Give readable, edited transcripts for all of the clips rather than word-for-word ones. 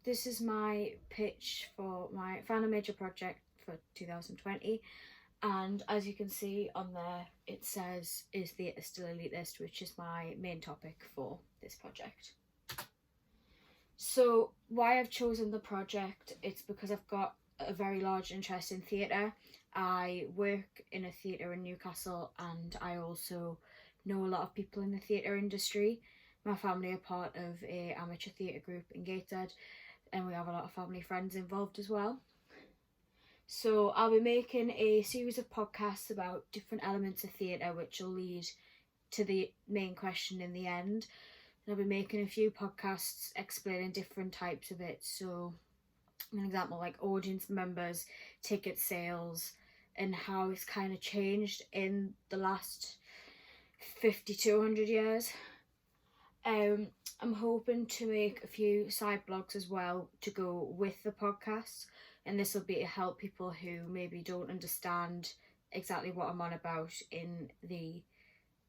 this is my pitch for my final major project for 2020, and as you can see on there, it says, "Is theatre still elitist?" which is my main topic for this project. So why I've chosen the project, it's because I've got a very large interest in theatre. I work in a theatre in Newcastle, and I also know a lot of people in the theatre industry. My family are part of a amateur theatre group in Gateshead, and we have a lot of family friends involved as well. So I'll be making a series of podcasts about different elements of theatre, which will lead to the main question in the end. And I'll be making a few podcasts explaining different types of it. So an example, like audience members, ticket sales, and how it's kind of changed in the last 50 to 100 years. I'm hoping to make a few side blogs as well to go with the podcast, and this will be to help people who maybe don't understand exactly what I'm on about in the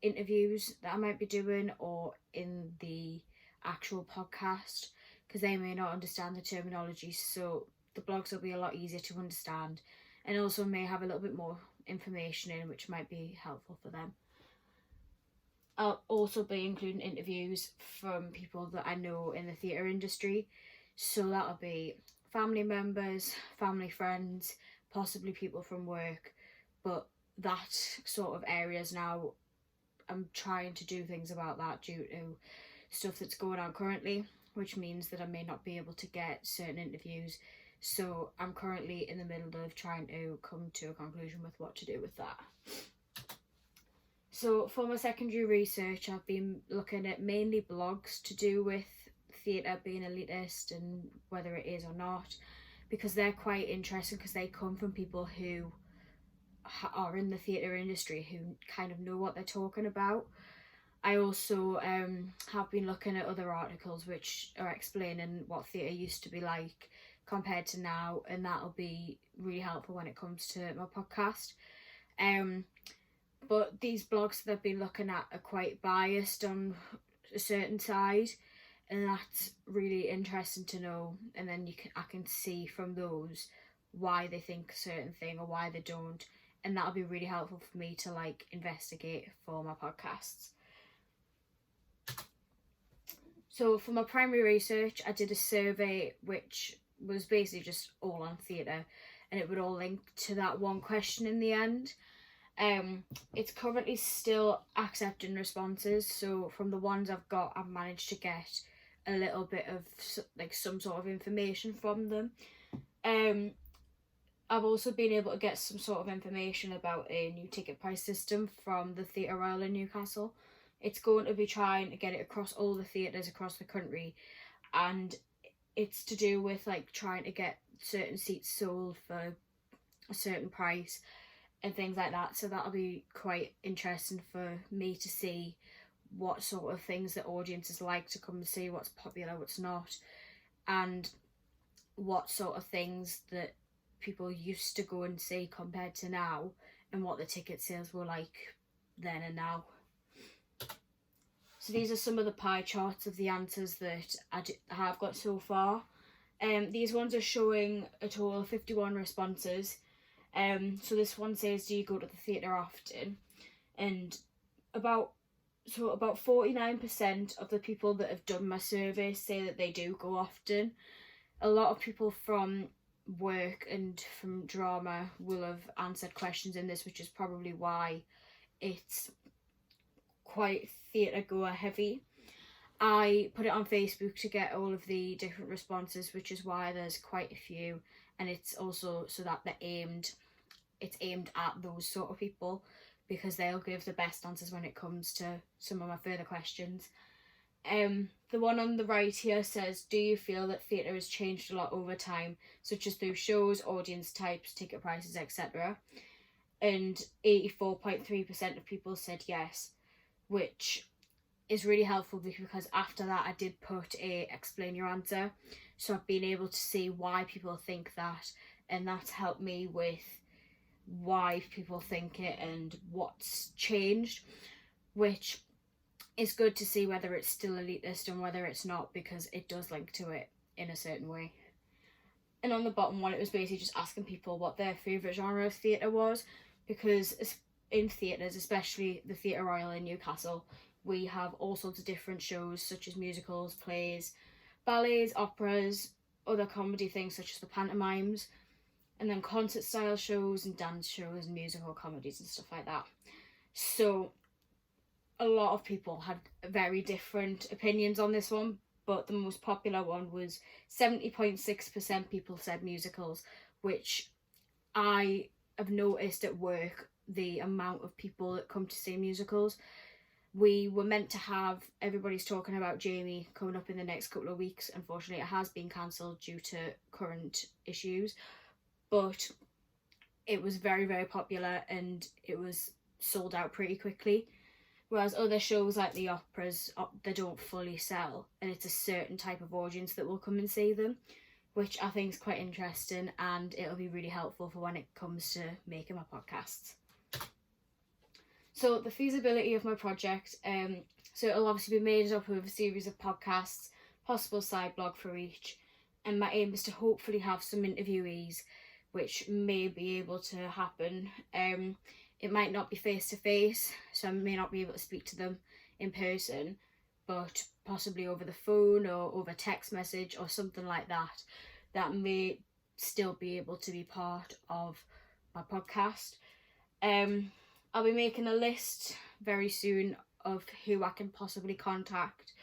interviews that I might be doing or in the actual podcast, because they may not understand the terminology, so the blogs will be a lot easier to understand, and also may have a little bit more information in which might be helpful for them. I'll also be including interviews from people that I know in the theatre industry, so that'll be family members, family friends, possibly people from work, but that sort of areas now, I'm trying to do things about that due to stuff that's going on currently, which means that I may not be able to get certain interviews, so I'm currently in the middle of trying to come to a conclusion with what to do with that. So for my secondary research, I've been looking at mainly blogs to do with theatre being elitist and whether it is or not, because they're quite interesting because they come from people who are in the theatre industry who kind of know what they're talking about. I also have been looking at other articles which are explaining what theatre used to be like compared to now, and that'll be really helpful when it comes to my podcast. But these blogs that I've been looking at are quite biased on a certain side, and that's really interesting to know, and then I can see from those why they think a certain thing or why they don't, and that'll be really helpful for me to like investigate for my podcasts. So for my primary research, I did a survey which was basically just all on theatre, and it would all link to that one question in the end. It's currently still accepting responses, so from the ones I've got, I've managed to get a little bit of like some sort of information from them. I've also been able to get some sort of information about a new ticket price system from the Theatre Royal in Newcastle. It's going to be trying to get it across all the theatres across the country, and it's to do with like trying to get certain seats sold for a certain price and things like that. So that'll be quite interesting for me to see what sort of things the audiences like to come and see, what's popular, what's not, and what sort of things that people used to go and see compared to now, and what the ticket sales were like then and now. So these are some of the pie charts of the answers that I have got so far. These ones are showing a total of 51 responses. So this one says, do you go to the theatre often? And about 49% of the people that have done my survey say that they do go often. A lot of people from work and from drama will have answered questions in this, which is probably why it's quite theatre goer heavy. I put it on Facebook to get all of the different responses, which is why there's quite a few, and it's also so that it's aimed at those sort of people, because they'll give the best answers when it comes to some of my further questions. The one on the right here says, do you feel that theatre has changed a lot over time, such as through shows, audience types, ticket prices, etc.? And 84.3% of people said yes, which is really helpful because after that I did put a explain your answer, so I've been able to see why people think that, and that's helped me with why people think it and what's changed, which is good to see whether it's still elitist and whether it's not, because it does link to it in a certain way. And on the bottom one, it was basically just asking people what their favourite genre of theatre was, because in theatres, especially the Theatre Royal in Newcastle, we have all sorts of different shows, such as musicals, plays, ballets, operas, other comedy things such as the pantomimes, and then concert style shows and dance shows and musical comedies and stuff like that. So a lot of people had very different opinions on this one, but the most popular one was 70.6% people said musicals, which I have noticed at work, the amount of people that come to see musicals. We were meant to have Everybody's Talking About Jamie coming up in the next couple of weeks. Unfortunately, it has been cancelled due to current issues, but it was very, very popular and it was sold out pretty quickly. Whereas other shows like the operas, they don't fully sell, and it's a certain type of audience that will come and see them, which I think is quite interesting, and it'll be really helpful for when it comes to making my podcasts. So the feasibility of my project, so it'll obviously be made up of a series of podcasts, possible side blog for each, and my aim is to hopefully have some interviewees, which may be able to happen. It might not be face to face, so I may not be able to speak to them in person, but possibly over the phone or over text message or something like that. That may still be able to be part of my podcast. I'll be making a list very soon of who I can possibly contact.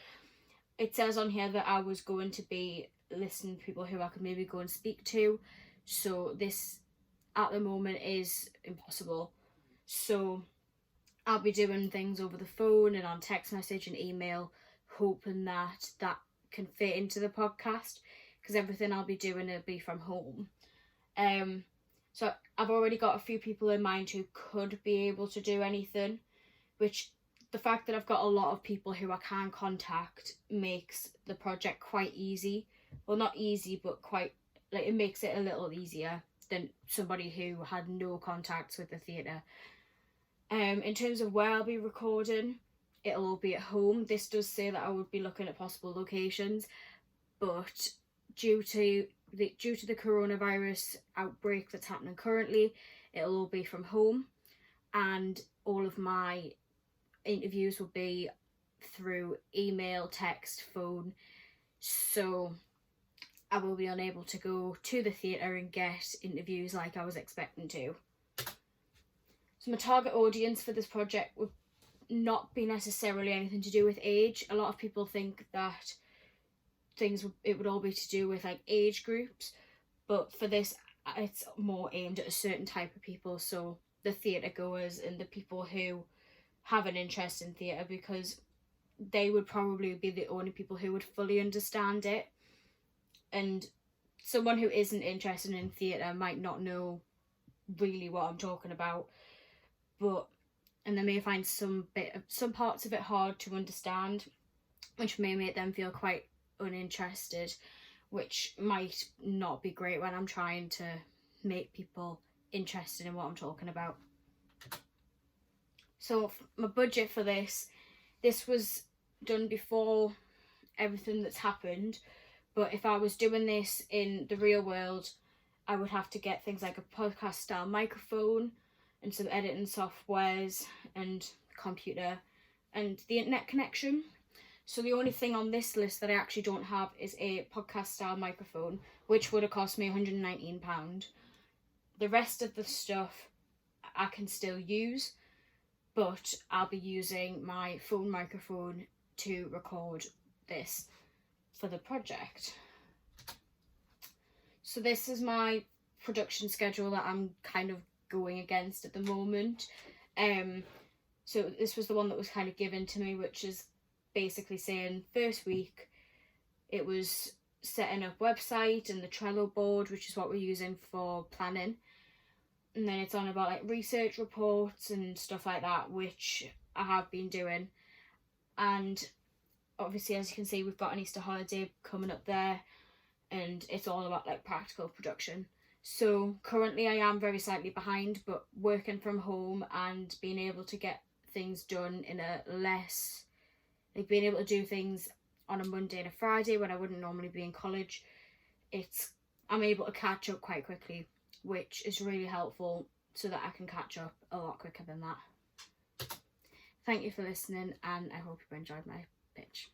It says on here that I was going to be listing people who I could maybe go and speak to, so this at the moment is impossible. So I'll be doing things over the phone and on text message and email, hoping that that can fit into the podcast, because everything I'll be doing will be from home. So I've already got a few people in mind who could be able to do anything, which the fact that I've got a lot of people who I can contact makes the project quite easy. Well, not easy, but quite, like, it makes it a little easier than somebody who had no contacts with the theatre. In terms of where I'll be recording, it'll all be at home. This does say that I would be looking at possible locations, but due to the coronavirus outbreak that's happening currently, it'll all be from home, and all of my interviews will be through email, text, phone, so I will be unable to go to the theatre and get interviews like I was expecting to. So my target audience for this project would not be necessarily anything to do with age. A lot of people think that it would all be to do with like age groups, but for this it's more aimed at a certain type of people, so the theatre goers and the people who have an interest in theatre, because they would probably be the only people who would fully understand it, and someone who isn't interested in theatre might not know really what I'm talking about, and they may find some parts of it hard to understand, which may make them feel quite uninterested, which might not be great when I'm trying to make people interested in what I'm talking about. So my budget for this was done before everything that's happened, but if I was doing this in the real world, I would have to get things like a podcast style microphone and some editing softwares and computer and the internet connection. So the only thing on this list that I actually don't have is a podcast style microphone, which would have cost me £119. The rest of the stuff I can still use, but I'll be using my phone microphone to record this for the project. So this is my production schedule that I'm kind of going against at the moment. So this was the one that was kind of given to me, which is basically saying first week it was setting up website and the Trello board, which is what we're using for planning, and then it's on about like research reports and stuff like that, which I have been doing. And obviously, as you can see, we've got an Easter holiday coming up there, and it's all about like practical production. So currently I am very slightly behind, but working from home and being able to get things done in a less, like being able to do things on a Monday and a Friday when I wouldn't normally be in college, I'm able to catch up quite quickly, which is really helpful so that I can catch up a lot quicker than that. Thank you for listening, and I hope you enjoyed my pitch.